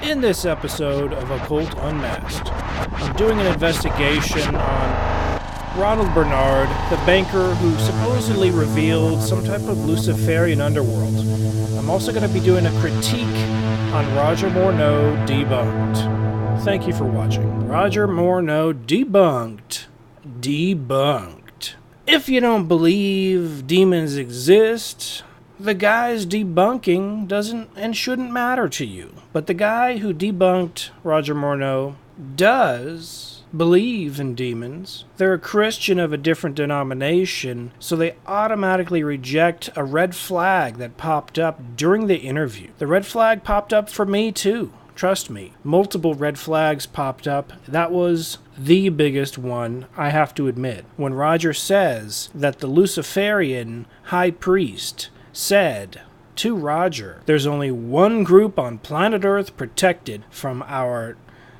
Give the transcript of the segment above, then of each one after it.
In this episode of Occult Unmasked, I'm doing an investigation on Ronald Bernard, the banker who supposedly revealed some type of Luciferian underworld. I'm also going to be doing a critique on Roger Morneau Debunked. Thank you for watching. Roger Morneau Debunked. Debunked. If you don't believe demons exist, the guy's debunking doesn't and shouldn't matter to you. But the guy who debunked Roger Morneau does believe in demons. They're a Christian of a different denomination, so they automatically reject a red flag that popped up during the interview. The red flag popped up for me too. Trust me, multiple red flags popped up. That was the biggest one, I have to admit. When Roger says that the Luciferian high priest said to Roger, there's only one group on planet Earth protected from our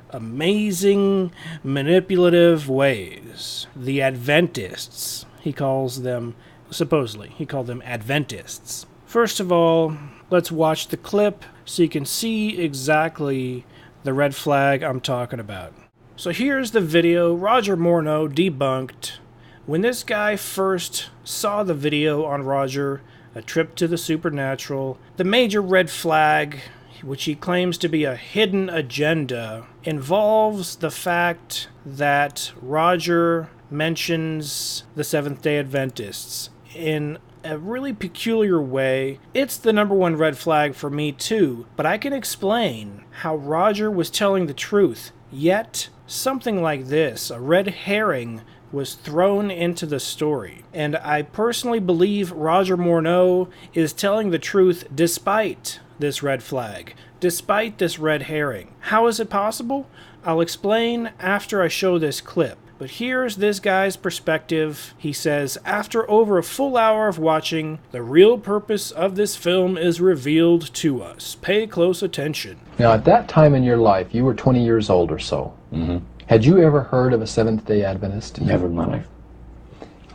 amazing manipulative ways. The Adventists. He calls them, supposedly, he called them Adventists. First of all, let's watch the clip so you can see exactly the red flag I'm talking about. So here's the video Roger Morneau debunked. When this guy first saw the video on Roger, A Trip to the Supernatural, the major red flag, which he claims to be a hidden agenda, involves the fact that Roger mentions the Seventh-day Adventists in a really peculiar way. It's the number one red flag for me too, but I can explain how Roger was telling the truth, yet something like this, a red herring, was thrown into the story. And I personally believe Roger Morneau is telling the truth despite this red flag, despite this red herring. How is it possible? I'll explain after I show this clip. But here's this guy's perspective. He says, after over a full hour of watching, the real purpose of this film is revealed to us. Pay close attention. Now, at that time in your life, you were 20 years old or so. Mm-hmm. Had you ever heard of a Seventh-day Adventist? Never in my life.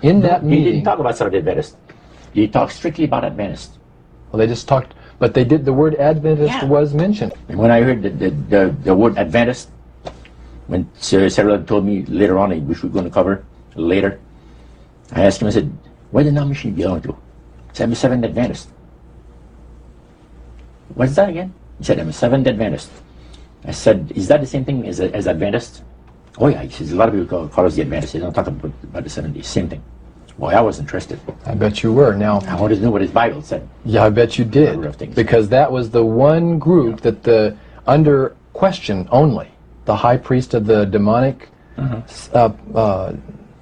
In that He meeting... didn't talk about Seventh-day Adventist. He talked strictly about Adventist. Well, they just talked... But they did... The word Adventist was mentioned. And when I heard the word Adventist, when Sarah told me later on, which we're going to cover later, I asked him, I said, what denomination you belong to? He said, I'm a Seventh Adventist. What's that again? He said, I'm a Seventh Adventist. I said, is that the same thing as Adventist? Oh yeah, he says, a lot of people call us the Adventists. They don't talk about the 70s. Same thing. Boy, I was interested. I bet you were. Now, I wanted to know what his Bible said. Yeah, I bet you did. Because that was the one group that the, under question only, the high priest of the demonic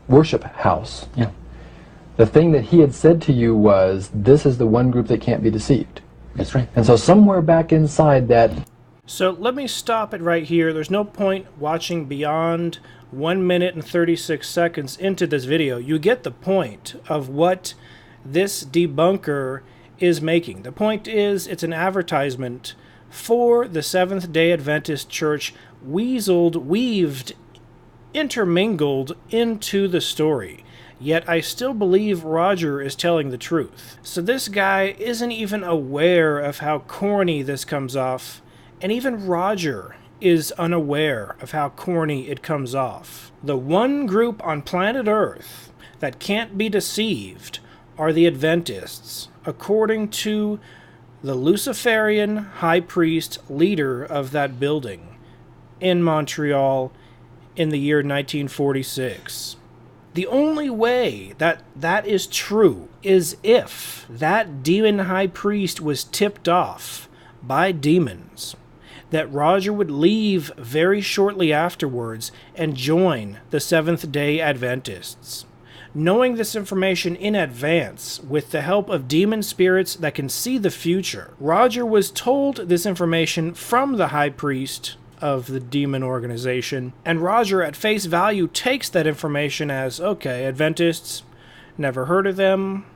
worship house. Yeah. The thing that he had said to you was, this is the one group that can't be deceived. That's right. And so somewhere back inside that... So let me stop it right here. There's no point watching beyond 1 minute and 36 seconds into this video. You get the point of what this debunker is making. The point is, it's an advertisement for the Seventh-day Adventist Church, weaved, intermingled into the story. Yet I still believe Roger is telling the truth. So this guy isn't even aware of how corny this comes off. And even Roger is unaware of how corny it comes off. The one group on planet Earth that can't be deceived are the Adventists, according to the Luciferian high priest leader of that building in Montreal in the year 1946. The only way that that is true is if that demon high priest was tipped off by demons, that Roger would leave very shortly afterwards and join the Seventh-day Adventists. Knowing this information in advance, with the help of demon spirits that can see the future, Roger was told this information from the high priest of the demon organization, and Roger at face value takes that information as, okay, Adventists, never heard of them,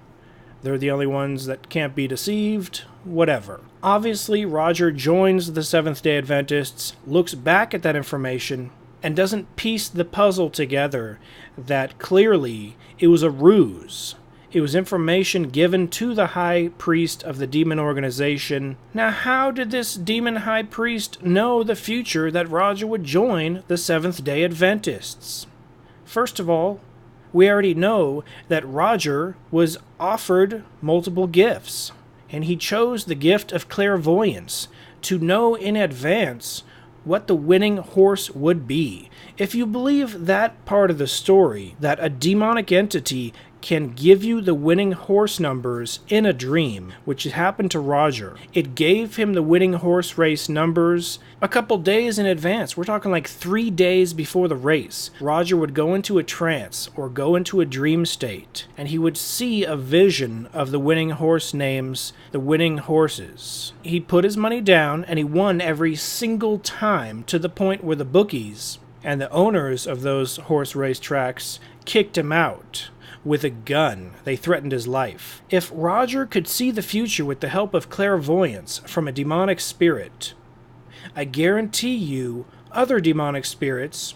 they're the only ones that can't be deceived, whatever. Obviously, Roger joins the Seventh-day Adventists, looks back at that information, and doesn't piece the puzzle together that clearly it was a ruse. It was information given to the high priest of the demon organization. Now, how did this demon high priest know the future that Roger would join the Seventh-day Adventists? First of all, we already know that Roger was offered multiple gifts, and he chose the gift of clairvoyance to know in advance what the winning horse would be. If you believe that part of the story, that a demonic entity can give you the winning horse numbers in a dream, which happened to Roger. It gave him the winning horse race numbers a couple days in advance. We're talking like 3 days before the race. Roger would go into a trance or go into a dream state, and he would see a vision of the winning horse names, the winning horses. He put his money down, and he won every single time, to the point where the bookies and the owners of those horse race tracks kicked him out with a gun. They threatened his life. If Roger could see the future with the help of clairvoyance from a demonic spirit, I guarantee you other demonic spirits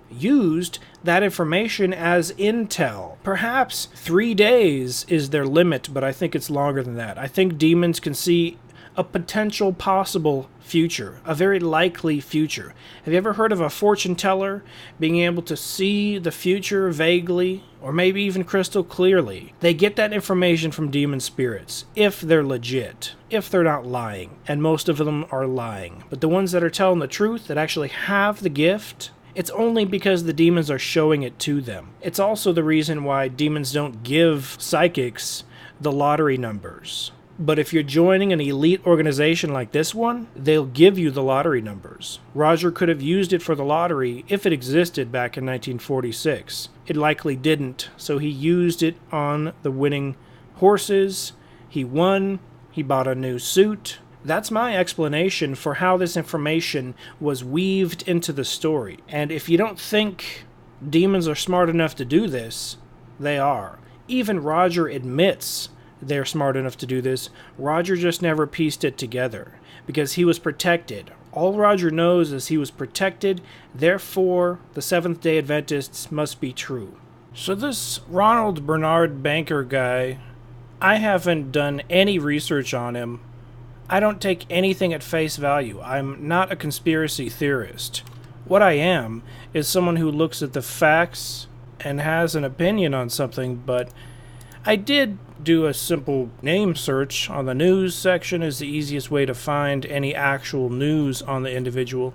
used that information as intel. Perhaps 3 days is their limit, but I think it's longer than that. I think demons can see a potential possible future, a very likely future. Have you ever heard of a fortune teller being able to see the future vaguely, or maybe even crystal clearly? They get that information from demon spirits, if they're legit, if they're not lying, and most of them are lying. But the ones that are telling the truth, that actually have the gift, it's only because the demons are showing it to them. It's also the reason why demons don't give psychics the lottery numbers. But if you're joining an elite organization like this one, they'll give you the lottery numbers. Roger could have used it for the lottery if it existed back in 1946. It likely didn't, so he used it on the winning horses. He won. He bought a new suit. That's my explanation for how this information was weaved into the story. And if you don't think demons are smart enough to do this, they are. Even Roger admits they're smart enough to do this. Roger just never pieced it together because he was protected. All Roger knows is he was protected, therefore the Seventh-day Adventists must be true. So this Ronald Bernard banker guy, I haven't done any research on him. I don't take anything at face value. I'm not a conspiracy theorist. What I am is someone who looks at the facts and has an opinion on something, but I did do a simple name search on the news section. Is the easiest way to find any actual news on the individual.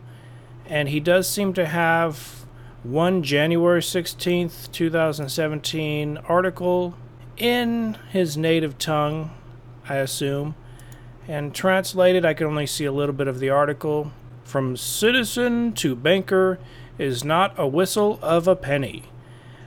And he does seem to have one January 16th, 2017 article in his native tongue, I assume. And translated, I can only see a little bit of the article. From citizen to banker is not a whistle of a penny.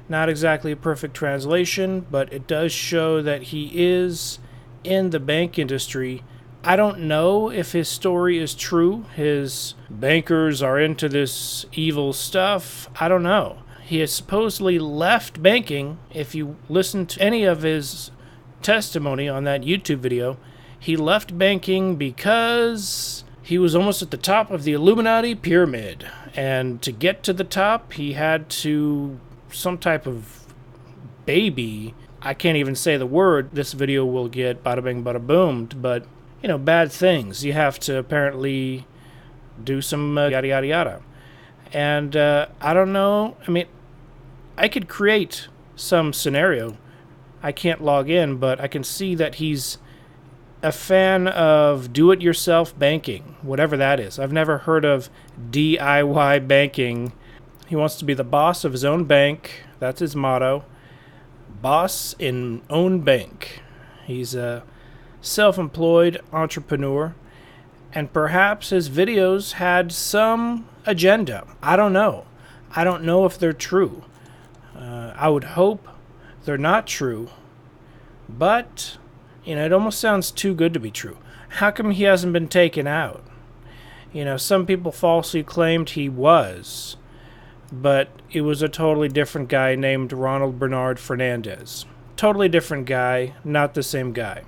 Not exactly a perfect translation, but it does show that he is in the bank industry. I don't know if his story is true. His bankers are into this evil stuff. I don't know. He has supposedly left banking. If you listen to any of his testimony on that YouTube video, he left banking because he was almost at the top of the Illuminati pyramid. And to get to the top, he had to some type of baby. I can't even say the word. This video will get bada bing bada boomed, but bad things. You have to apparently do some yada yada yada. And I don't know. I mean, I could create some scenario. I can't log in, but I can see that he's a fan of do-it-yourself banking, whatever that is. I've never heard of DIY banking. He wants to be the boss of his own bank. That's his motto. Boss in own bank. He's a self-employed entrepreneur. And perhaps his videos had some agenda. I don't know. I don't know if they're true. I would hope they're not true. But, it almost sounds too good to be true. How come he hasn't been taken out? Some people falsely claimed he was. But it was a totally different guy named Ronald Bernard Fernandez. Totally different guy, not the same guy.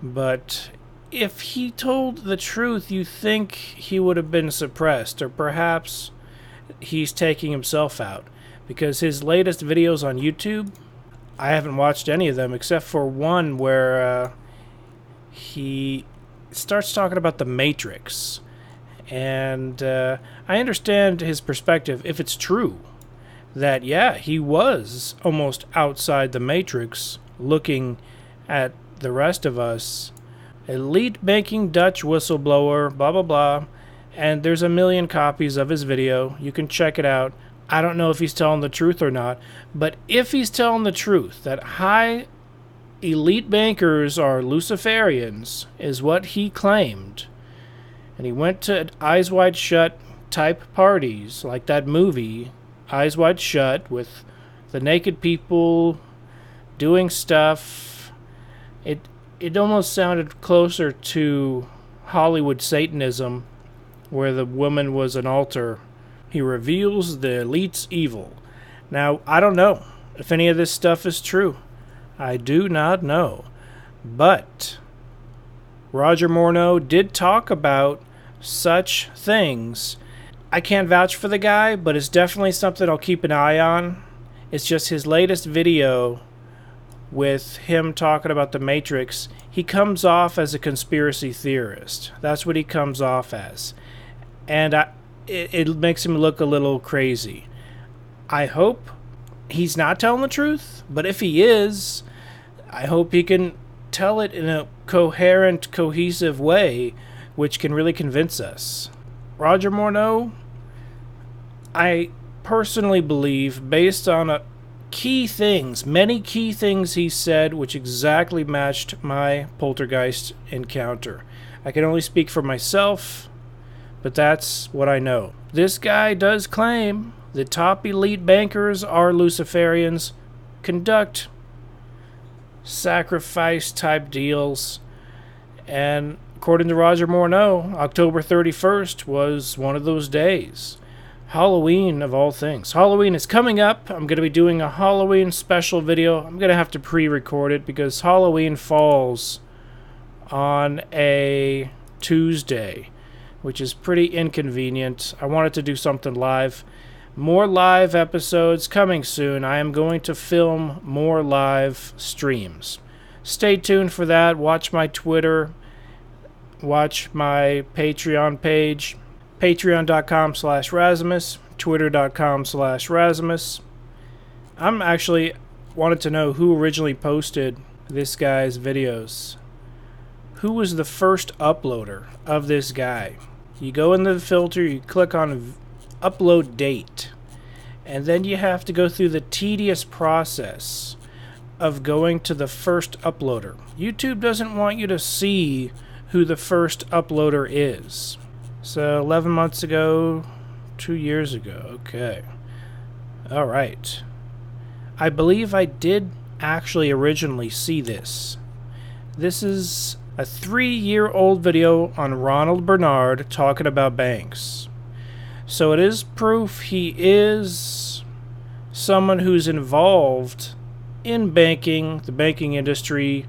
But if he told the truth, you think he would have been suppressed, or perhaps he's taking himself out. Because his latest videos on YouTube, I haven't watched any of them except for one where he starts talking about the Matrix. And I understand his perspective if it's true that, yeah, he was almost outside the Matrix looking at the rest of us. Elite banking Dutch whistleblower, blah, blah, blah. And there's a million copies of his video. You can check it out. I don't know if he's telling the truth or not, but if he's telling the truth, that high elite bankers are Luciferians, is what he claimed, and he went to Eyes Wide Shut type parties, like that movie, Eyes Wide Shut, with the naked people doing stuff, it almost sounded closer to Hollywood Satanism, where the woman was an altar. He reveals the elite's evil. Now, I don't know if any of this stuff is true. I do not know. But Roger Morneau did talk about such things. I can't vouch for the guy, but it's definitely something I'll keep an eye on. It's just his latest video with him talking about the Matrix. He comes off as a conspiracy theorist. That's what he comes off as. And it makes him look a little crazy. I hope he's not telling the truth, but if he is, I hope he can tell it in a coherent, cohesive way, which can really convince us. Roger Morneau, I personally believe, based on many key things he said, which exactly matched my poltergeist encounter. I can only speak for myself, but that's what I know. This guy does claim the top elite bankers are Luciferians, conduct sacrifice-type deals, and according to Roger Morneau, October 31st was one of those days. Halloween, of all things. Halloween is coming up. I'm going to be doing a Halloween special video. I'm going to have to pre-record it because Halloween falls on a Tuesday, which is pretty inconvenient. I wanted to do something live. More live episodes coming soon. I am going to film more live streams. Stay tuned for that. Watch my Twitter. Watch my Patreon page. Patreon.com/Razimus. Twitter.com/Razimus. I'm actually wanted to know who originally posted this guy's videos. Who was the first uploader of this guy? You go in the filter, you click on upload date, and then you have to go through the tedious process of going to the first uploader. YouTube doesn't want you to see who the first uploader is. So 11 months ago, 2 years ago, okay. Alright. I believe I did actually originally see this. This is a 3-year-old video on Ronald Bernard talking about banks. So it is proof he is someone who's involved in banking, the banking industry.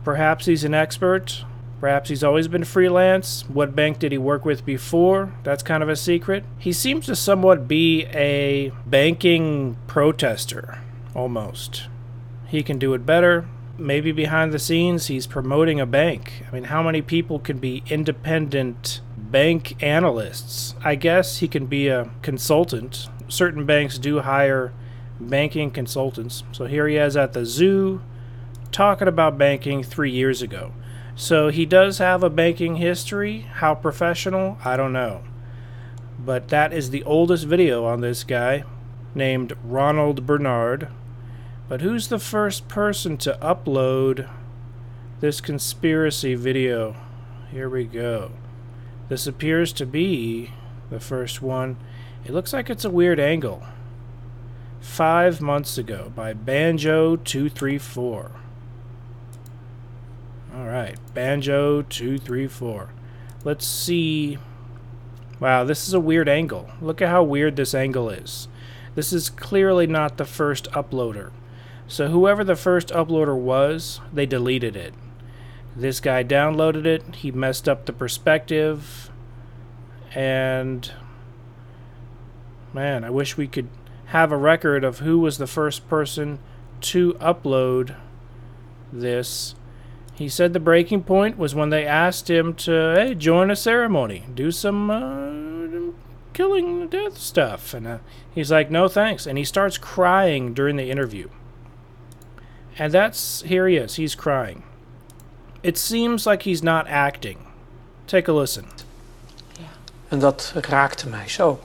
Perhaps he's an expert. Perhaps he's always been freelance. What bank did he work with before? That's kind of a secret. He seems to somewhat be a banking protester, almost. He can do it better. Maybe behind the scenes he's promoting a bank. I mean, how many people can be independent bank analysts? I guess he can be a consultant. Certain banks do hire banking consultants. So here he is at the zoo talking about banking 3 years ago. So he does have a banking history. How professional? I don't know. But that is the oldest video on this guy named Ronald Bernard. But who's the first person to upload this conspiracy video? Here we go. This appears to be the first one. It looks like it's a weird angle. 5 months ago by Banjo234. Alright, Banjo234. Let's see. Wow, this is a weird angle. Look at how weird this angle is. This is clearly not the first uploader. So whoever the first uploader was, they deleted it. This guy downloaded it, he messed up the perspective, and man, I wish we could have a record of who was the first person to upload this. He said the breaking point was when they asked him to, hey, join a ceremony, do some killing death stuff. And he's like, no thanks. And he starts crying during the interview. And here he is, he's crying. It seems like he's not acting. Take a listen. Ja. En dat raakte mij zo.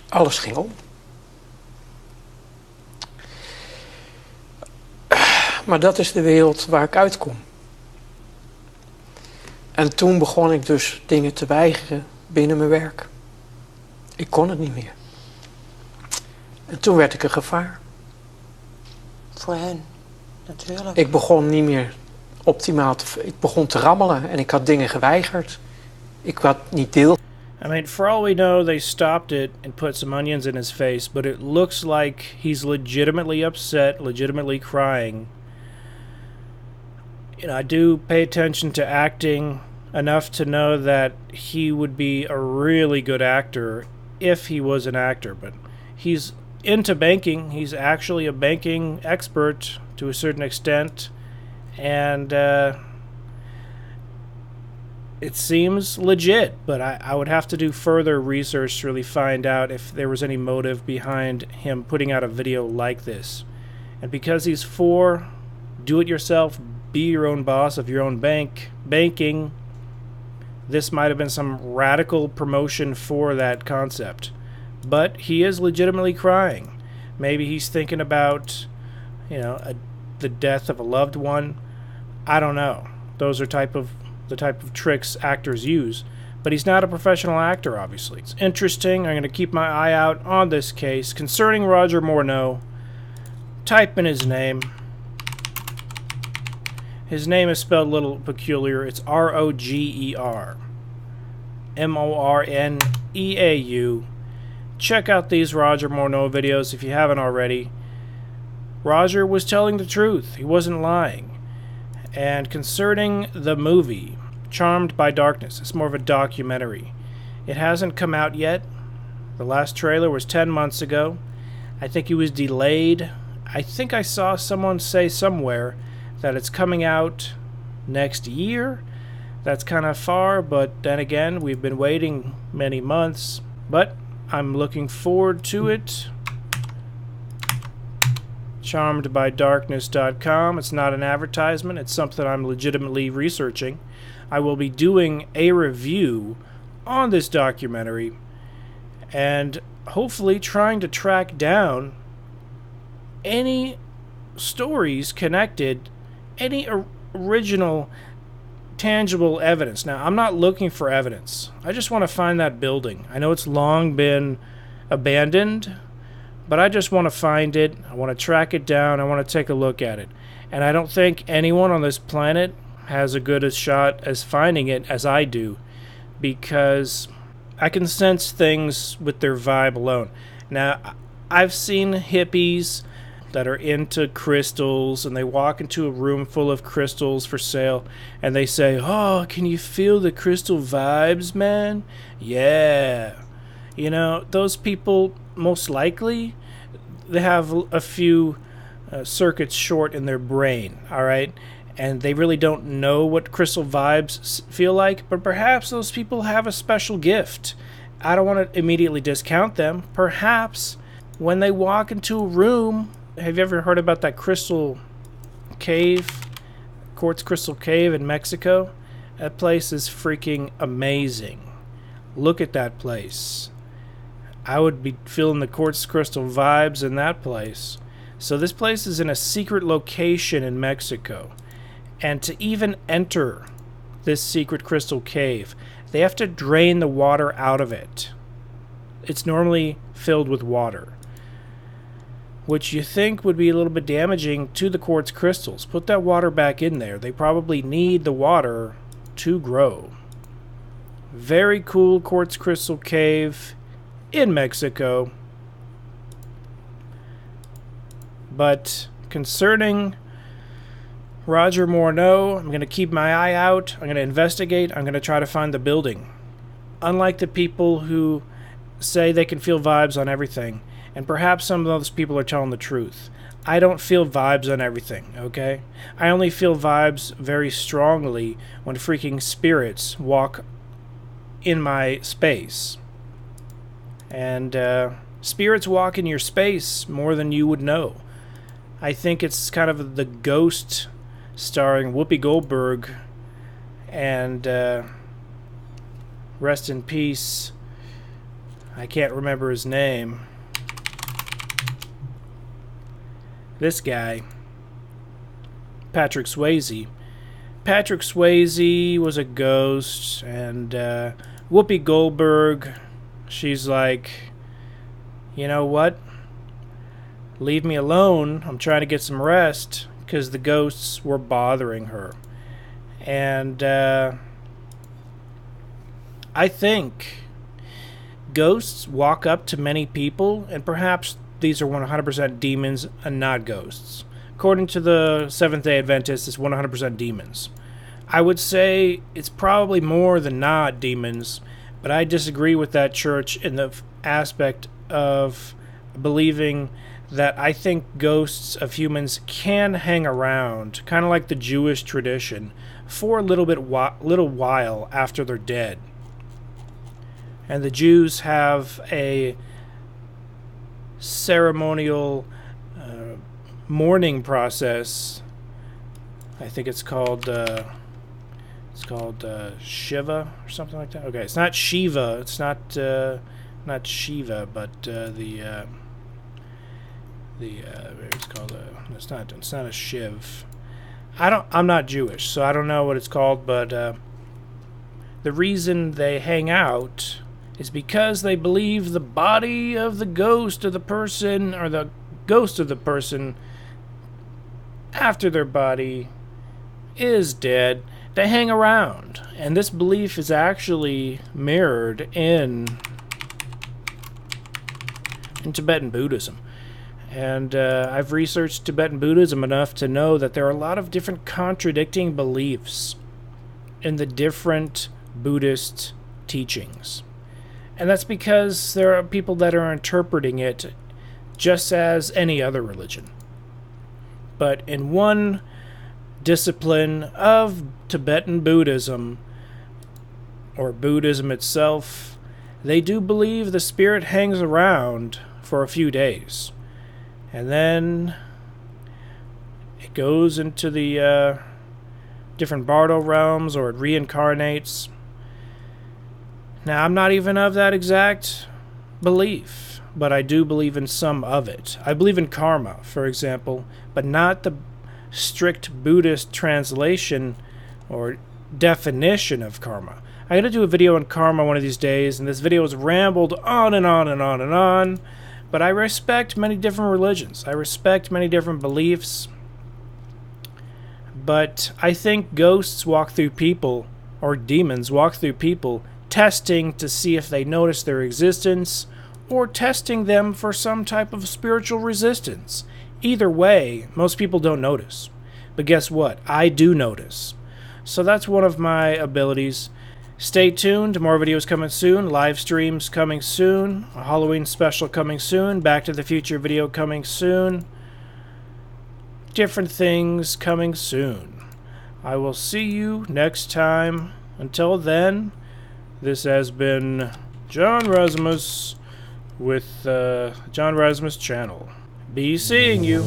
Alles ging om. Maar dat is de wereld waar ik uitkom. En toen begon ik dus dingen te weigeren binnen mijn werk. Ik kon het niet meer. En toen werd ik een gevaar. Voor hen, natuurlijk. Ik begon niet meer optimaal ik begon te rammelen en ik had dingen geweigerd. Ik had niet deel. I mean, for all we know, they stopped it and put some onions in his face, but it looks like he's legitimately upset, legitimately crying. You know, I do pay attention to acting enough to know that he would be a really good actor if he was an actor, but he's into banking. He's actually a banking expert to a certain extent, and it seems legit, but I would have to do further research to really find out if there was any motive behind him putting out a video like this. And because he's for do-it-yourself, be your own boss of your own banking, this might have been some radical promotion for that concept. But he is legitimately crying. Maybe he's thinking about, the death of a loved one. I don't know. Those are the type of tricks actors use. But he's not a professional actor, obviously. It's interesting. I'm going to keep my eye out on this case concerning Roger Morneau. Type in his name. His name is spelled a little peculiar. It's Roger. Morneau. Check out these Roger Morneau videos if you haven't already. Roger was telling the truth. He wasn't lying. And concerning the movie, Charmed by Darkness, it's more of a documentary. It hasn't come out yet. The last trailer was 10 months ago. I think it was delayed. I think I saw someone say somewhere that it's coming out next year. That's kind of far, but then again, we've been waiting many months. But I'm looking forward to it. CharmedByDarkness.com. It's not an advertisement. It's something I'm legitimately researching. I will be doing a review on this documentary and hopefully trying to track down any stories connected, any original tangible evidence. Now, I'm not looking for evidence. I just want to find that building. I know it's long been abandoned, but I just want to find it. I want to track it down. I want to take a look at it. And I don't think anyone on this planet has a good a shot as finding it as I do, because I can sense things with their vibe alone. Now, I've seen hippies that are into crystals, and they walk into a room full of crystals for sale, and they say, "Oh, can you feel the crystal vibes, man?" Yeah. Those people, most likely, they have a few circuits short in their brain, all right? And they really don't know what crystal vibes feel like, but perhaps those people have a special gift. I don't want to immediately discount them. Perhaps when they walk into a room, have you ever heard about that crystal cave, quartz crystal cave in Mexico? That place is freaking amazing. Look at that place. I would be feeling the quartz crystal vibes in that place. So this place is in a secret location in Mexico. And to even enter this secret crystal cave, they have to drain the water out of it. It's normally filled with water, which you think would be a little bit damaging to the quartz crystals. Put that water back in there. They probably need the water to grow. Very cool quartz crystal cave in Mexico. But concerning Roger Morneau, I'm going to keep my eye out. I'm going to investigate. I'm going to try to find the building. Unlike the people who say they can feel vibes on everything, And perhaps some of those people are telling the truth. I don't feel vibes on everything, okay? I only feel vibes very strongly when freaking spirits walk in my space. And spirits walk in your space more than you would know. I think it's kind of the Ghost starring Whoopi Goldberg and rest in peace, I can't remember his name. This guy, Patrick Swayze. Patrick Swayze was a ghost, and Whoopi Goldberg, she's like, you know what? Leave me alone. I'm trying to get some rest, because the ghosts were bothering her. And I think ghosts walk up to many people, and perhaps these are 100% demons and not ghosts. According to the Seventh-day Adventists, it's 100% demons. I would say it's probably more than not demons, but I disagree with that church in the aspect of believing that I think ghosts of humans can hang around, kind of like the Jewish tradition, for a little while after they're dead. And the Jews have a ceremonial mourning process. I think it's called Shiva or something like that. Okay, it's not Shiva. It's not Shiva, but it's called it's not a Shiv. I'm not Jewish, so I don't know what it's called, but the reason they hang out is because they believe the body of the ghost of the person, or the ghost of the person after their body is dead, they hang around. And this belief is actually mirrored in Tibetan Buddhism. And I've researched Tibetan Buddhism enough to know that there are a lot of different contradicting beliefs in the different Buddhist teachings. And that's because there are people that are interpreting it just as any other religion. But in one discipline of Tibetan Buddhism, or Buddhism itself, they do believe the spirit hangs around for a few days. And then it goes into the different Bardo realms, or it reincarnates. Now, I'm not even of that exact belief, but I do believe in some of it. I believe in karma, for example, but not the strict Buddhist translation or definition of karma. I'm going to do a video on karma one of these days, and this video has rambled on and on and on and on, but I respect many different religions. I respect many different beliefs, but I think ghosts walk through people, or demons walk through people, testing to see if they notice their existence, or testing them for some type of spiritual resistance. Either way, most people don't notice. But guess what? I do notice. So that's one of my abilities. Stay tuned. More videos coming soon. Live streams coming soon. A Halloween special coming soon. Back to the Future video coming soon. Different things coming soon. I will see you next time. Until then, this has been John Razimus with John Razimus Channel. Be seeing you.